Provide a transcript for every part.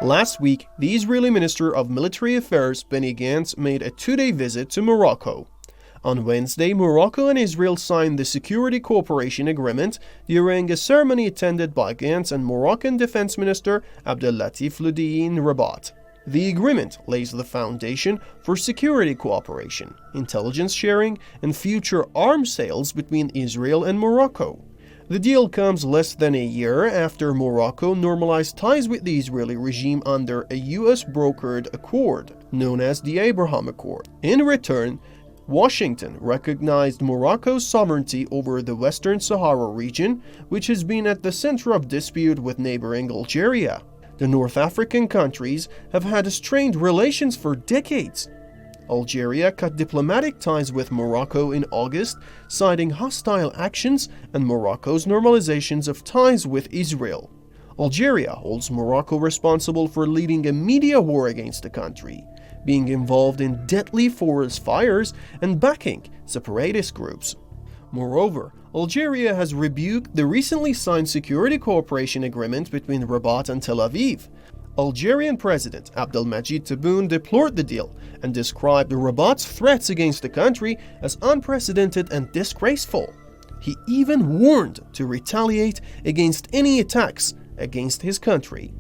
Last week, the Israeli Minister of Military Affairs Benny Gantz made a two-day visit to Morocco. On Wednesday, Morocco and Israel signed the Security Cooperation Agreement during a ceremony attended by Gantz and Moroccan Defense Minister Abdellatif Loudi in Rabat. The agreement lays the foundation for security cooperation, intelligence sharing, and future arms sales between Israel and Morocco. The deal comes less than a year after Morocco normalized ties with the Israeli regime under a US-brokered accord, known as the Abraham Accord. In return, Washington recognized Morocco's sovereignty over the Western Sahara region, which has been at the center of dispute with neighboring Algeria. The North African countries have had strained relations for decades. Algeria cut diplomatic ties with Morocco in August, citing hostile actions and Morocco's normalizations of ties with Israel. Algeria holds Morocco responsible for leading a media war against the country, being involved in deadly forest fires and backing separatist groups. Moreover, Algeria has rebuked the recently signed security cooperation agreement between Rabat and Tel Aviv. Algerian President Abdelmadjid Tebboune deplored the deal and described Rabat's threats against the country as unprecedented and disgraceful. He even warned to retaliate against any attacks against his country.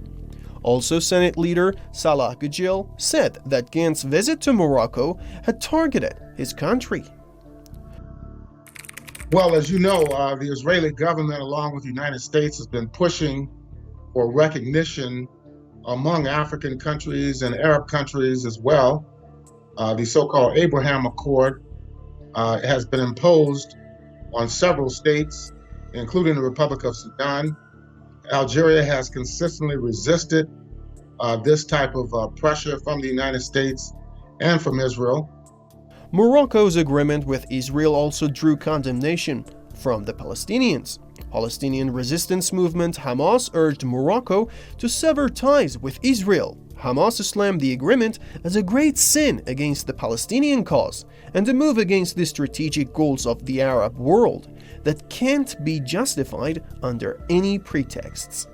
Also, Senate leader Salah Gujil said that Gantz's visit to Morocco had targeted his country. Well, as you know, the Israeli government, along with the United States, has been pushing for recognition among African countries and Arab countries as well. The so-called Abraham Accord has been imposed on several states, including the Republic of Sudan. Algeria has consistently resisted this type of pressure from the United States and from Israel. Morocco's agreement with Israel also drew condemnation from the Palestinians. Palestinian resistance movement Hamas urged Morocco to sever ties with Israel. Hamas slammed the agreement as a great sin against the Palestinian cause and a move against the strategic goals of the Arab world that can't be justified under any pretexts.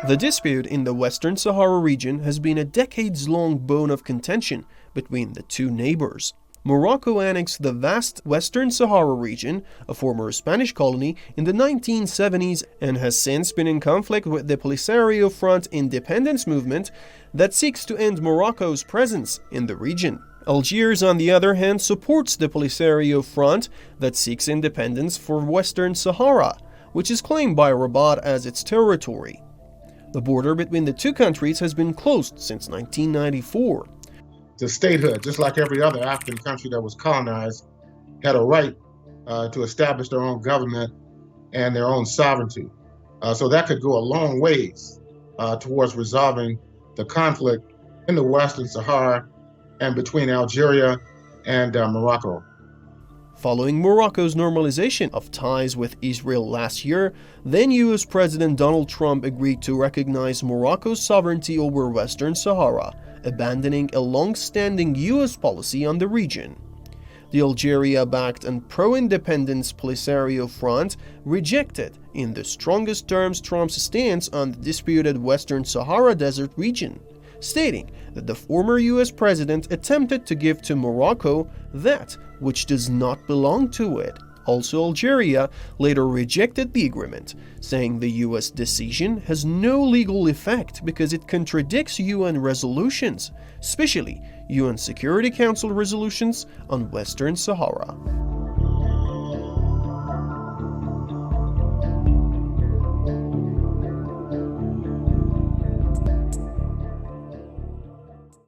The dispute in the Western Sahara region has been a decades-long bone of contention between the two neighbors. Morocco annexed the vast Western Sahara region, a former Spanish colony, in the 1970s and has since been in conflict with the Polisario Front independence movement that seeks to end Morocco's presence in the region. Algiers, on the other hand, supports the Polisario Front that seeks independence for Western Sahara, which is claimed by Rabat as its territory. The border between the two countries has been closed since 1994. The statehood, just like every other African country that was colonized, had a right to establish their own government and their own sovereignty. So that could go a long ways towards resolving the conflict in the Western Sahara and between Algeria and Morocco. Following Morocco's normalization of ties with Israel last year, then US President Donald Trump agreed to recognize Morocco's sovereignty over Western Sahara, abandoning a long-standing US policy on the region. The Algeria-backed and pro-independence Polisario Front rejected in the strongest terms Trump's stance on the disputed Western Sahara Desert region, stating that the former US president attempted to give to Morocco that which does not belong to it. Also, Algeria later rejected the agreement, saying the US decision has no legal effect because it contradicts UN resolutions, especially UN Security Council resolutions on Western Sahara.